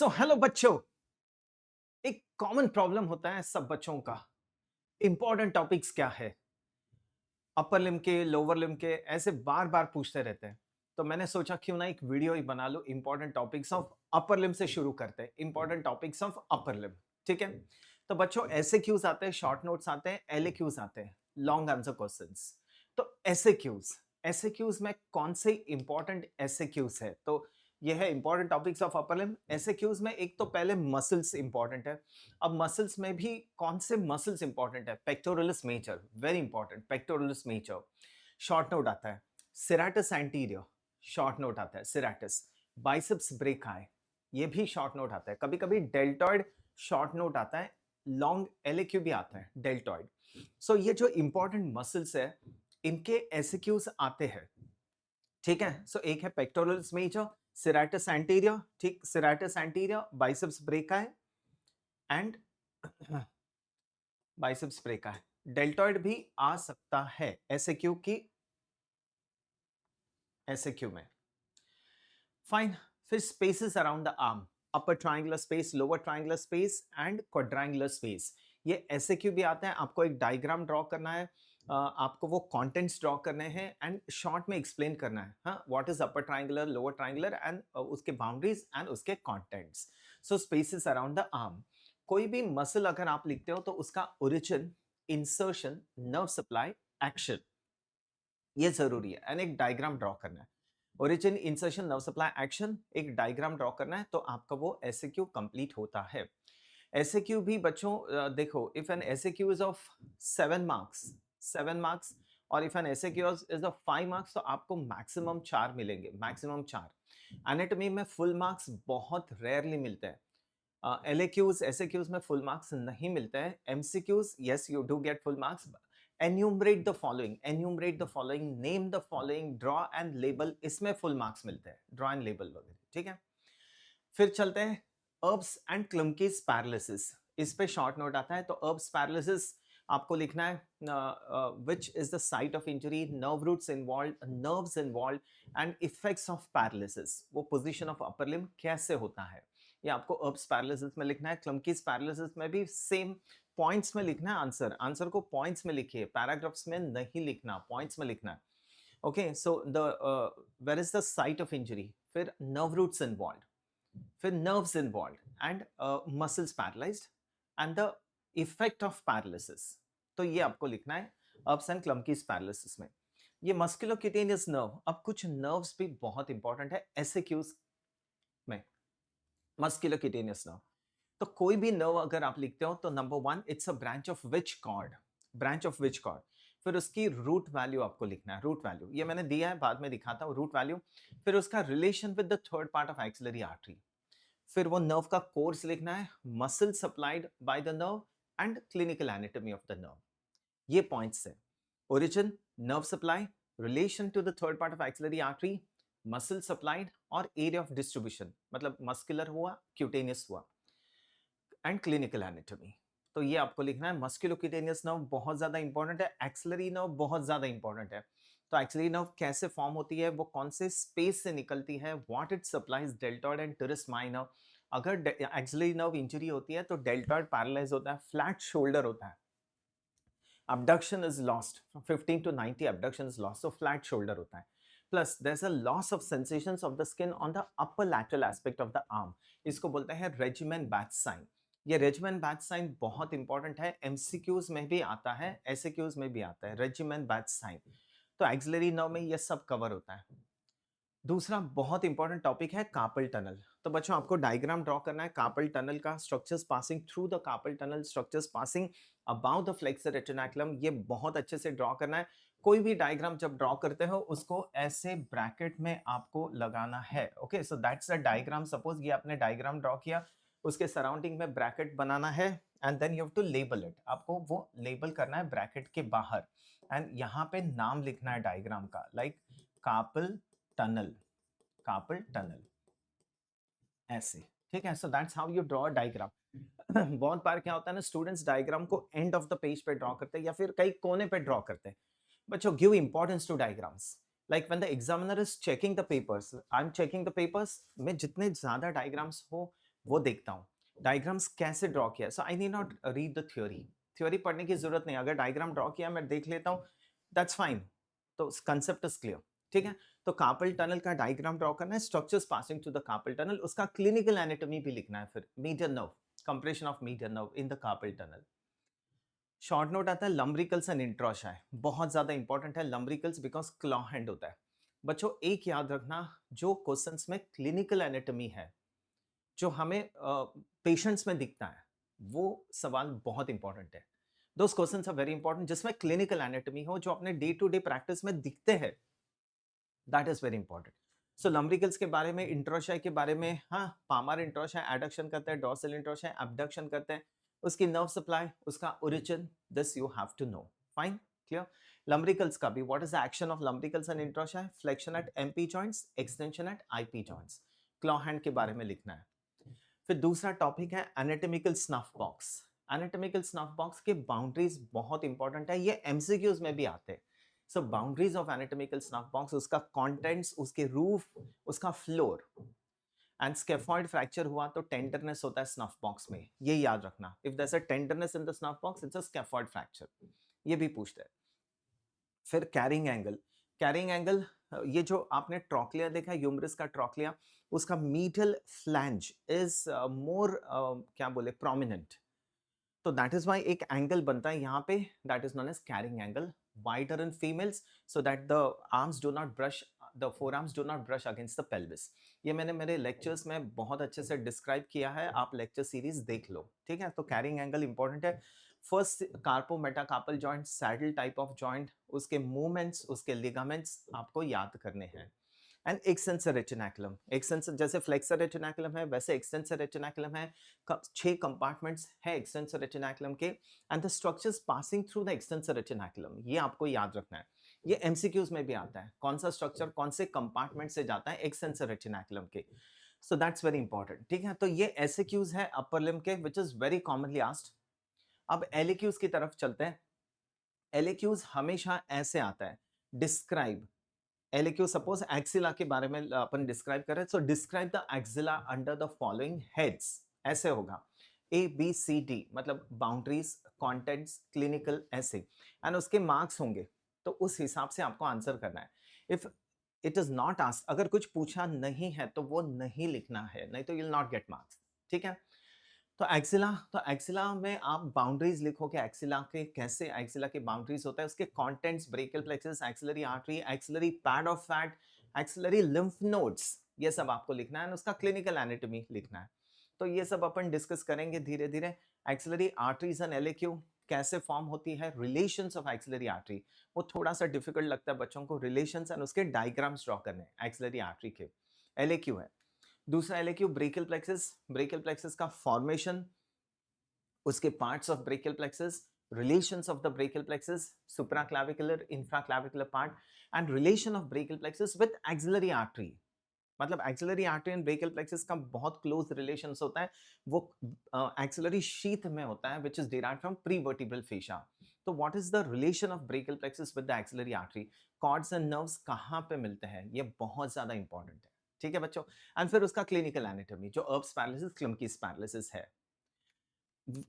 तो हेलो बच्चों। एक कॉमन प्रॉब्लम होता है सब बच्चों का। इंपॉर्टेंट टॉपिक्स क्या है, अपर लिम के लोअर लिम के, ऐसे बार बार पूछते रहते हैं। तो मैंने सोचा क्यों ना एक वीडियो ही बना लो। इंपॉर्टेंट टॉपिक्स ऑफ अपर लिम से शुरू करते हैं। इंपॉर्टेंट टॉपिक्स ऑफ अपर लिम, ठीक है। तो बच्चों ऐसे क्यूज आते हैं, शॉर्ट नोट्स आते हैं, एल क्यूज आते हैं, लॉन्ग आंसर क्वेश्चंस। तो ऐसे क्यूज में कौन से इंपॉर्टेंट ऐसे क्यूज है, तो ये है इंपॉर्टेंट टॉपिक्स ऑफ अपर लिम। ऐसे क्यूज में एक तो पहले मसल्स इंपॉर्टेंट है। अब मसल्स में भी कौन से मसल्स इंपॉर्टेंट है? Pectoralis major, very important, pectoralis major. Short note आता है सेराटस एंटीरियर, शॉर्ट नोट आता है सेराटस। बाइसेप्स ब्रेकाई, ये भी शॉर्ट नोट आता है। कभी कभी डेल्टॉइड शॉर्ट नोट आता है, लॉन्ग एलएक्यू भी आता है डेल्टॉइड। सो ये जो इंपॉर्टेंट मसल्स है, इनके एसक्यूज आते हैं, ठीक है। सो एक है पेक्टोरलिस मेजर, सेराटस एंटीरियर, ठीक, serratus anterior, biceps brachii and biceps brachii है। डेल्टॉइड भी आ सकता है एसक्यू की, एसक्यू में। फाइन। फिर spaces around the arm, upper triangular space, lower triangular space and quadrangular space, ये एसक्यू भी आता है। आपको एक डायग्राम ड्रॉ करना है, आपको वो कंटेंट्स ड्रॉ करने हैं एंड शॉर्ट में एक्सप्लेन करना है, हाँ, what is upper triangular, lower triangular and उसके बाउंड्रीज एंड उसके contents. So spaces around the arm, कोई भी मसल अगर आप लिखते हो तो उसका origin, insertion, nerve supply, action, ये जरूरी है एंड एक डायग्राम ड्रॉ करना है। Origin, insertion, nerve supply, action, एक डायग्राम ड्रॉ करना है तो आपका वो एसक्यू कंप्लीट होता है। एसक्यू भी बच्चों देखो, if an SQ is of 7 marks, 7 marks, और if an SQ is of 5 marks, तो आपको मैक्सिमम 4 मिलेंगे, मैक्सिमम 4। एनाटॉमी में फुल मार्क्स बहुत रेयरली मिलते हैं। LAQs, SAQs में फुल मार्क्स नहीं मिलते हैं। MCQs, yes, you do get full marks. Enumerate the following, enumerate the following, name the following, draw and label, इसमें फुल मार्क्स मिलते हैं, draw and label वगैरह, ठीक है। फिर चलते हैं अर्ब्स एंड क्लम्कीज पैरालिसिस, इस पे शॉर्ट नोट आता है। तो अर्ब्स पैरालिसिस आपको लिखना है which is the site of injury, nerve roots involve, nerves involve and effects of paralysis, वो पोजीशन ऑफ अपर लिम कैसे होता है, ये आपको अर्ब्स पैरालिसिस में लिखना है। क्लम्कीज पैरालिसिस में भी सेम पॉइंट्स में लिखना है आंसर, आंसर को पॉइंट्स में लिखिए, पैराग्राफ्स में नहीं लिखना, पॉइंट्स में लिखना है। Okay, so the where is the site of injury, फिर नर्व रूट्स इन्वॉल्व, फिर nerves involved and muscles paralyzed and the effect of paralysis। तो ये आपको लिखना है अप्स एंड क्लम्कीज पैरालिसिस में। ये मस्कुलोक्यूटेनियस नर्व, अब कुछ नर्व्स भी बहुत इंपॉर्टेंट है एसक्यूज में। मस्कुलोक्यूटेनियस नर्व, तो कोई भी नर्व अगर आप लिखते हो तो number 1, it's a branch of which cord, branch of which cord. फिर उसकी रूट वैल्यू आपको लिखना है, रूट वैल्यू ये मैंने दिया है, बाद में दिखाता हूँ रूट वैल्यू। फिर उसका relation with the third part of axillary artery. फिर वो नर्व का कोर्स लिखना है, muscle supplied by the nerve and clinical anatomy of the nerve, ये पॉइंट्स है। Origin, nerve supply, relation to the third part of axillary artery, muscle supplied और area of distribution, मतलब muscular हुआ, cutaneous हुआ and clinical anatomy. तो ये आपको लिखना है। मस्कुलोक्यूटेनियस नर्व बहुत ज्यादा इंपॉर्टेंट है, एक्सिलरी नर्व बहुत ज्यादा इंपॉर्टेंट है। तो एक्सिलरी नर्व कैसे फॉर्म होती है, वो कौन से स्पेस से निकलती है, what it supplies, deltoid and teres minor. अगर एक्सिलरी नर्व इंजरी होती है तो डेल्टॉइड पैरालाइज होता है, फ्लैट शोल्डर होता है, abduction is lost, from 15 to 90 abduction is lost, so flat shoulder होता है। Plus there's a loss of sensations of the skin on the upper lateral aspect of the arm, इसको बोलते हैं regiment batch sign. ये regiment batch sign बहुत important है, MCQs में भी आता है, एसक्यूज में भी आता है, रेजिमेंट बैच साइन। तो एक्सिलरी नर्व में ये सब कवर होता है। दूसरा बहुत इंपॉर्टेंट टॉपिक है कार्पल टनल। तो बच्चों आपको डायग्राम ड्रॉ करना है कार्पल टनल का, structures passing through the carpal tunnel, structures passing about the flexor retinaculum, ये बहुत अच्छे से ड्रॉ करना है। कोई भी डायग्राम जब ड्रॉ करते हो उसको ऐसे ब्रैकेट में आपको लगाना है। Okay, so that's the diagram. Suppose ये आपने डायग्राम ड्रॉ किया, उसके सराउंडिंग में ब्रैकेट बनाना है and then you have to label it, आपको वो लेबल करना है ब्रैकेट के बाहर एंड यहाँ पे नाम लिखना है डायग्राम का, like carpal tunnel, carpal tunnel, ऐसे, ठीक है। So that's how you draw diagram. बहुत बार क्या होता है ना, स्टूडेंट्स डायग्राम को एंड ऑफ द पेज पे ड्रॉ करते हैं या फिर कहीं कोने पे ड्रॉ करते हैं। बच्चों give importance to diagrams, like when the examiner is checking the papers, I am checking the papers, में जितने ज्यादा डायग्राम्स हो वो देखता हूँ। डायग्राम्स कैसे ड्रॉ किया, so I need not read the theory. Theory पढ़ने की जरूरत नहीं, अगर डायग्राम ड्रॉ किया मैं देख लेता हूँ, दैट्स फाइन। तो कंसेप्ट इज क्लियर, ठीक है। तो कार्पल टनल का डायग्राम ड्रॉ करना है, structures passing through the carpal tunnel, उसका क्लिनिकल एनाटॉमी भी लिखना है, फिर median nerve, compression of median nerve in the carpal tunnel. Short note आता है लंब्रिकल्स एंड इंट्रोशाई, बहुत ज्यादा इंपॉर्टेंट है लंब्रिकल्स बिकॉज क्लॉ हैंड होता है। बच्चों एक याद रखना, जो क्वेश्चंस में क्लिनिकल एनाटॉमी है, जो हमें पेशेंट्स में दिखता है, वो सवाल बहुत इंपॉर्टेंट है। Those questions are very important जिसमें क्लिनिकल एनाटॉमी हो, जो अपने डे टू डे प्रैक्टिस में दिखते हैं, दैट इज वेरी इंपॉर्टेंट। सो लंब्रिकल्स के बारे में, इंट्रोशाई के बारे में, हाँ पामर इंट्रोशाई एडक्शन करते हैं, डॉर्सल इंट्रोशाई एबडक्शन करते हैं, उसकी नर्व सप्लाई, उसका origin, this you have to know. Fine, clear. Lumbricals का भी, what is the action of lumbricals and interossei, flexion at MP joints, extension at IP joints, claw hand के बारे में लिखना है। फिर दूसरा टॉपिक है anatomical snuff box. Anatomical snuff box के बाउंड्रीज बहुत इंपॉर्टेंट है, ये एमसीक्यूज में भी आते हैं। So boundaries of anatomical snuff box, उसका कंटेंट्स, उसके रूफ, उसका फ्लोर, एंड स्केफॉइड फ्रैक्चर हुआ तो टेंडरनेस होता है स्नफ बॉक्स में, ये याद रखना। If there is a tenderness in the snuff box, it's a scaphoid fracture, ये भी पूछते हैं। फिर कैरिंग एंगल, कैरिंग एंगल, ये जो आपने ट्रॉक्लिया देखा है, ह्यूमरस का ट्रॉक्लिया, उसका मीडियल फ्लैंज इज मोर क्या बोले प्रोमिनेंट, तो दैट इज वाई एक एंगल बनता है यहाँ पे, that is known as carrying angle, wider in females, so that the arms do not brush, the forearms do not brush against the pelvis. ये मैंने मेरे लेक्चर्स में बहुत अच्छे से डिस्क्राइब किया है, आप लेक्चर सीरीज देख लो, ठीक है। तो कैरिंग एंगल इंपॉर्टेंट है। First carpometacarpal joint, saddle type of joint, उसके मूवमेंट्स, उसके लिगामेंट्स आपको याद करने हैं। एंड एक्सटेंसर रेटिनाकुलम, एक्सटेंसर जैसे फ्लेक्सर रेटिनाकुलम है वैसे एक्सटेंसर रेटिनाकुलम है, 6 कंपार्टमेंट्स है एक्सटेंसर रेटिनाकुलम के, and the structures passing through the extensor retinaculum, ये आपको याद रखना है। ये एमसीक्यूज में भी आता है, कौन सा स्ट्रक्चर कौन से कंपार्टमेंट से जाता है एक्सटेंसर रेटिनाकुलम के, सो दैट्स वेरी इंपॉर्टेंट, ठीक है। तो ये एसक्यूज है अपर लिम्ब के, विच इज वेरी कॉमनली आस्क्ड। अब एलक्यूज की तरफ चलते हैं। एलक्यूज हमेशा ऐसे आता है, डिस्क्राइब एलक्यू, सपोज एक्सिला के बारे में अपन डिस्क्राइब कर रहे हैं, so describe the axilla under the following heads, ऐसे होगा ए बी सी डी, मतलब बाउंड्रीज, कंटेंट्स, क्लिनिकल, ऐसे, एंड उसके मार्क्स होंगे, तो उस हिसाब से आपको आंसर करना है। If it is not asked, अगर कुछ पूछा नहीं है तो वो नहीं लिखना है, नहीं तो you will not get marks, ठीक है। तो एक्सिला में आप बाउंड्रीज लिखोगे, एक्सिला के कैसे एक्सिला के बाउंड्रीज होता है, उसके contents, brachial plexus, axillary artery, axillary pad of fat, axillary lymph nodes, ये सब आपको लिखना है, उसका क्लिनिकल एनाटॉमी लिखना है। तो ये सब अपन डिस्कस करेंगे धीरे धीरे। एक्सिलरी आर्टरीज एंड एलएक्यू कैसे फॉर्म होती है, रिलेशंस ऑफ एक्सिलरी आर्टरी, वो थोड़ा सा डिफिकल्ट लगता है बच्चों को, रिलेशंस एंड उसके डायग्राम्स ड्रॉ करने एक्सिलरी आर्टरी के। एलएक्यू है। दूसरा LAQ brachial plexus, brachial plexus का फॉर्मेशन, उसके parts of brachial plexus, relations of the brachial plexus, supraclavicular, infraclavicular part, and relation of brachial plexus with axillary artery, मतलब axillary artery and brachial plexus का बहुत close relations होता है, वो axillary sheath में होता है, which is derived from prevertebral fascia. तो what is the relation of brachial plexus with the axillary artery, cords and nerves कहाँ पे मिलते हैं, ये बहुत ज्यादा इंपॉर्टेंट है, ठीक है बच्चों। एंड फिर उसका क्लिनिकल एनाटॉमी, जो अर्ब्स पैरालिसिस, क्लम्कीज पैरालिसिस है।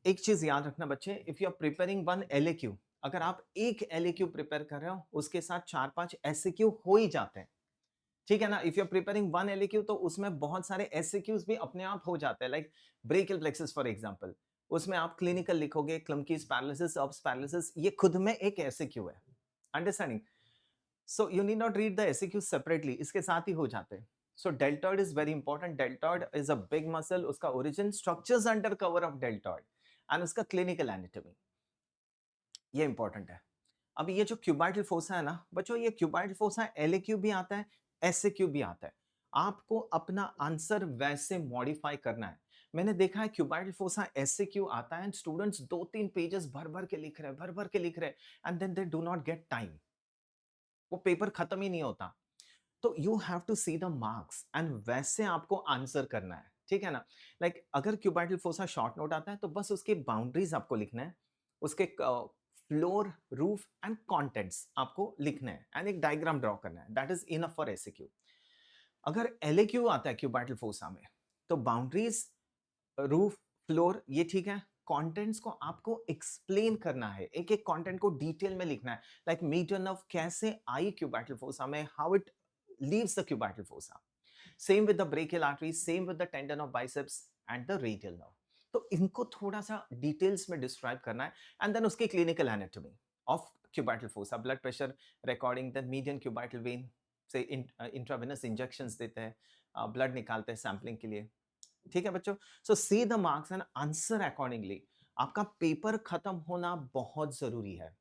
एक चीज याद रखना बच्चे, if you are preparing one LAQ, अगर आप एक एलएक्यू प्रिपेयर कर रहे हो, उसके साथ 4-5 एसक्यू हो ही जाते हैं, ठीक है ना। If you are preparing one LAQ तो उसमें बहुत सारे एसक्यूज भी अपने आप हो जाते हैं, like brachial plexus for example, उसमें आप क्लिनिकल लिखोगे, क्लम्कीज पैरालिसिस, अर्ब्स पैरालिसिस, ये खुद में एक एसक्यू है, understanding. So you need not read the SQ separately, इसके साथ ही हो जाते हैं। So deltoid is very important, deltoid is a big muscle, उसका origin, structures under cover of deltoid, and उसका क्लिनिकल एनाटॉमी, ये इंपॉर्टेंट है। अब ये जो क्यूबाइटल फोसा है ना बच्चों, ये क्यूबाइटल फोसा एलएक्यू भी आता है, एसक्यू भी आता है, आपको अपना आंसर वैसे मॉडिफाई करना है। मैंने देखा है क्यूबाइटल फोसा एसक्यू आता है, स्टूडेंट्स 2-3 पेजेस भर भर के लिख रहे हैं, भर भर के लिख रहे हैं, and then they do not get time, वो पेपर खत्म ही नहीं होता। तो you have to see the marks and वैसे आपको आंसर करना है, ठीक है ना। लाइक अगर क्यूबाइटल फोसा शॉर्ट नोट आता है तो बस उसकी बाउंड्रीज आपको लिखना है, उसके फ्लोर, रूफ एंड कंटेंट्स आपको लिखना है, एंड एक डायग्राम ड्रॉ करना है, that is enough for SQ. अगर एलएक्यू आता है क्यूबाइटल फोसा में, तो बाउंड्रीज, रूफ, फ्लोर, ये ठीक है। कंटेंट्स को आपको एक्सप्लेन करना है, एक-एक कंटेंट को डिटेल में लिखना है। लाइक मीडियन ऑफ कैसे आई क्यूबाइटल फोसा में, how it leaves the cubital fossa. Same with the brachial artery, same with the tendon of biceps and the radial nerve. तो इनको थोड़ा-सा डिटेल्स में डिस्क्राइब करना है एंड देन उसकी clinical anatomy of cubital fossa, blood pressure recording, then median cubital when से intravenous injections देते हैं, ब्लड निकालते हैं सैंपलिंग के लिए। ठीक है बच्चों? So see the marks and answer accordingly. आपका पेपर खत्म होना बहुत ज़रूरी है।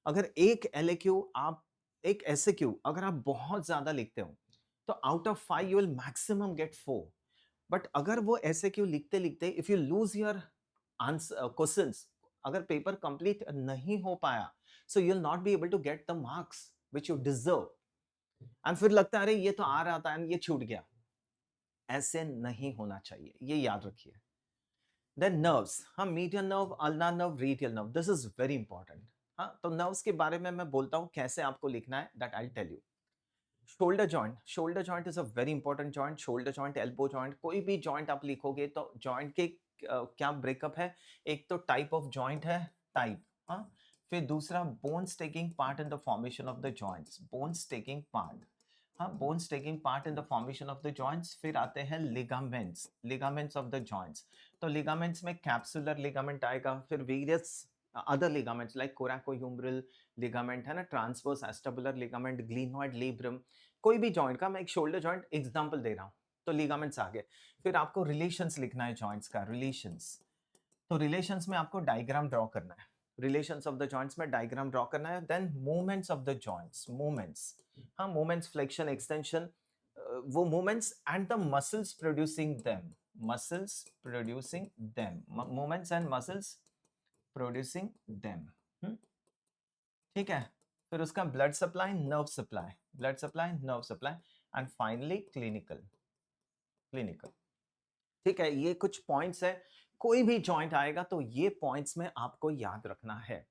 अगर एक एलएक्यू आप एक एसएक्यू अगर आप बहुत ज़्यादा लिखते हो, तो out of 5 you will maximum get 4। But अगर वो एसएक्यू लिखते-लिखते if you lose your questions, अगर पेपर कंप्लीट नहीं हो पाया, so you will not be able to get the marks which you deserve. And फिर लगता है अरे ये तो आ रहा था एंड ये छूट गया। ऐसे नहीं होना चाहिए, ये याद रखिए। देन नर्व्स, हाँ, median nerve, ulna nerve, radial nerve, this is very important. हाँ, तो नर्व्स के बारे में मैं बोलता हूँ कैसे आपको लिखना है, that I tell you. Shoulder joint is a very important joint. Shoulder joint, elbow joint, कोई भी जॉइंट आप लिखोगे तो जॉइंट के क्या ब्रेकअप है। एक तो टाइप ऑफ जॉइंट है, टाइप, हाँ। फिर दूसरा bones taking part in the formation of the joints, bones taking part, हाँ, bones taking part in the formation of the joints. फिर आते हैं ligaments, ligaments of the joints. तो लिगामेंट्स में कैप्सुलर लिगामेंट आएगा, फिर various other ligaments like coracohumeral ligament है ना, transverse acetabular ligament, glenoid labrum. कोई भी जॉइंट का, मैं एक शोल्डर जॉइंट एग्जांपल दे रहा हूँ, तो लिगामेंट्स आ गए। फिर आपको रिलेशंस लिखना है जॉइंट्स का, रिलेशंस। तो रिलेशंस में आपको डायग्राम ड्रॉ करना है, रिलेशंस ऑफ द जॉइंट्स में डायग्राम ड्रॉ करना है। Then movements of the joints, movements, हाँ, मूवमेंट्स, फ्लेक्शन, एक्सटेंशन, वो movements and the muscles producing them, muscles producing them, movements and muscles producing them. ठीक है। फिर उसका blood supply, nerve supply, blood supply, nerve supply, and finally clinical, clinical. ठीक है, ये कुछ पॉइंट्स है। कोई भी जॉइंट आएगा तो ये पॉइंट्स में आपको याद रखना है।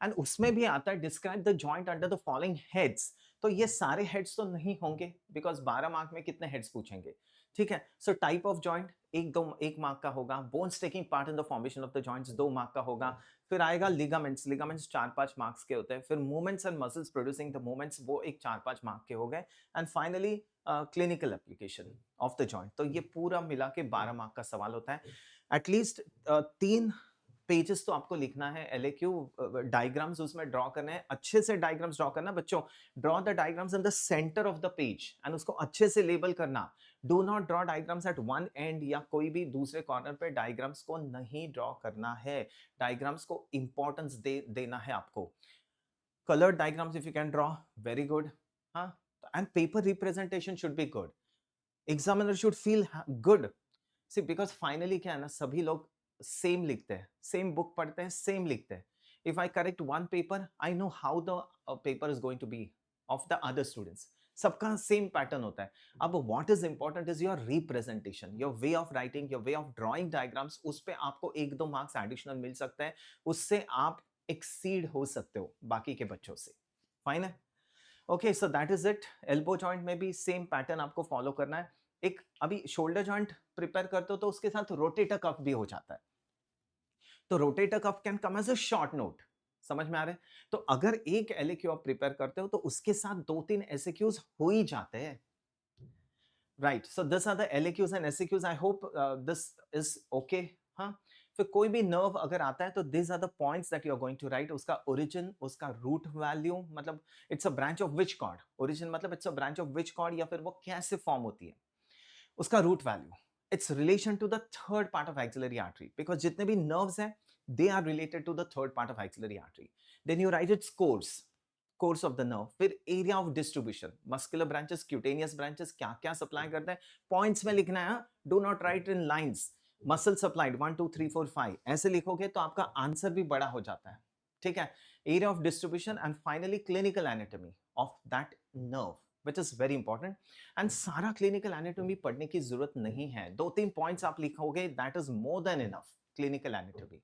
एंड उसमें भी आता है describe the joint under the following heads. तो ये सारे हेड्स तो नहीं होंगे, बिकॉज 12 मार्क में कितने हेड्स पूछेंगे। ठीक है, सो टाइप ऑफ जॉइंट एक मार्क का होगा। Bones taking part in the formation of the joints 2 mark का होगा। फिर आएगा लिगामेंट्स, लिगामेंट्स 4-5 मार्क्स के होते हैं। फिर movements and muscles producing the movements, वो एक 4-5 मार्क के हो गए। And finally clinical application of the joint. तो ये पूरा मिला के 12 मार्क का सवाल होता है। एटलीस्ट 3 पेजेस तो आपको लिखना है एलएक्यू, डायग्राम्स उसमें ड्रॉ करने हैं, अच्छे से डायग्राम्स ड्रॉ करना बच्चों। Draw the diagrams in the centre of the page and उसको अच्छे से लेबल करना। Do not draw diagrams at one end या कोई भी दूसरे कॉर्नर पे डायग्राम्स को नहीं ड्रॉ करना है। डायग्राम्स को इंपॉर्टेंस देना है आपको। Coloured diagrams if you can draw, very good, हाँ। And paper representation should be good, examiner should feel good. See because finally क्या है ना, सभी लोग सेम लिखते हैं, सेम बुक पढ़ते हैं, सेम लिखते हैं। If I correct one paper, I know how the paper is going to be of the other students. सबका सेम पैटर्न होता है। अब what is important is your representation, your way of writing, your way of drawing diagrams. उस पे आपको 1-2 marks additional मिल सकते हैं, उससे आप एक्सीड हो सकते हो बाकी के बच्चों से। फाइन है। Okay, so that is it. Elbow joint में भी सेम पैटर्न आपको फॉलो करना है। एक अभी शोल्डर जॉइंट प्रिपेयर करते हो तो उसके साथ रोटेटर कफ भी हो जाता है। तो rotator cuff can come as a short note, समझ में आ रहा है। तो अगर एक एलएक्यू आप प्रिपेयर करते हो तो उसके साथ 2-3 एसएक्यूज हो ही जाते हैं। Right, so this are the LAQs and SAQs. I hope this is okay. हाँ, फिर कोई भी नर्व अगर आता है तो this are the points that you are going to write. उसका ओरिजिन, उसका रूट वैल्यू, मतलब it's a branch of which cord. Origin मतलब it's a branch of which cord, या फिर वो कैसे फॉर्म होती है, उसका root value, it's relation to the third part of axillary artery, because जितने भी नर्व्स हैं they are related to the third part of axillary artery. Then you write its course of the nerve. फिर area of distribution, muscular branches, cutaneous branches, क्या क्या supply करते हैं, points में लिखना है। Do not write in lines. Muscle supplied 1 2 3 4 5 ऐसे लिखोगे तो आपका आंसर भी बड़ा हो जाता है। ठीक है, area of distribution and finally clinical anatomy of that nerve, which is very important. And सारा क्लिनिकल एनाटॉमी पढ़ने की जरूरत नहीं है, 2-3 पॉइंट्स आप लिखोगे, that is more than enough. Clinical anatomy,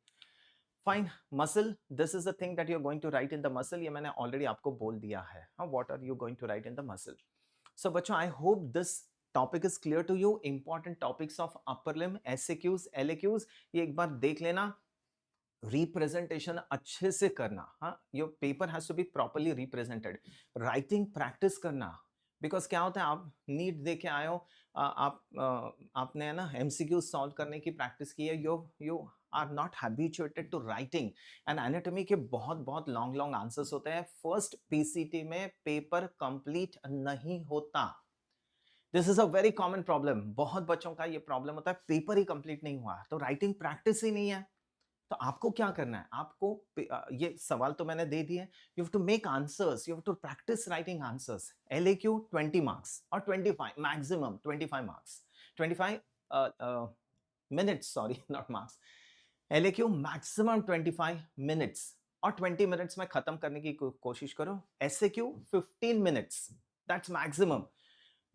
fine. Muscle, this is the thing that you are going to write in the muscle, ये मैंने ऑलरेडी आपको बोल दिया है। What are you going to write in the muscle. सो बच्चों, I hope this topic is clear to you, important topics of upper limb, SAQs, LAQs, ये एक बार देख लेना। रिप्रेजेंटेशन अच्छे से करना, हाँ, your paper has to be properly represented. Writing practice करना, बिकॉज क्या होता है, आप नीट दे के आए हो, आपने ना एमसीक्यू सॉल्व करने की प्रैक्टिस की है, you are not habituated to writing. And anatomy के बहुत बहुत लॉन्ग लॉन्ग आंसर्स होते हैं, फर्स्ट पीसीटी में पेपर कंप्लीट नहीं होता। This is a very common problem, बहुत बच्चों का ये प्रॉब्लम होता है, पेपर ही कंप्लीट नहीं हुआ तो राइटिंग प्रैक्टिस ही नहीं है। तो आपको क्या करना है, आपको ये सवाल तो मैंने दे दिए, you have to make answers, you have to practise writing answers. LAQ 20 marks और 25 maximum 25 marks, 25 minutes, sorry not marks. LAQ maximum 25 minutes और 20 मिनट्स में खत्म करने की कोशिश करो। SAQ 15 minutes, that's maximum.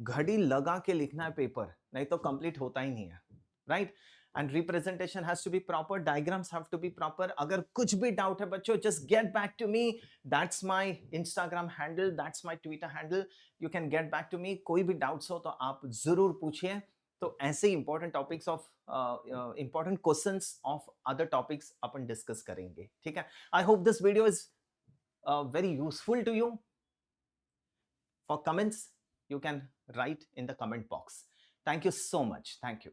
घड़ी लगा के लिखना है पेपर, नहीं तो कंप्लीट होता ही नहीं है, right? And representation has to be proper, diagrams have to be proper. अगर कुछ भी डाउट है बच्चों, just get back to me, that's my Instagram handle, that's my Twitter handle, you can get back to me. कोई भी doubts हो तो आप जरूर पूछिए। तो ऐसे ही important topics of important questions of other topics अपन डिस्कस करेंगे, ठीक है? I hope this video is very useful to you. For comments, you can write in the comment box. Thank you so much. Thank you.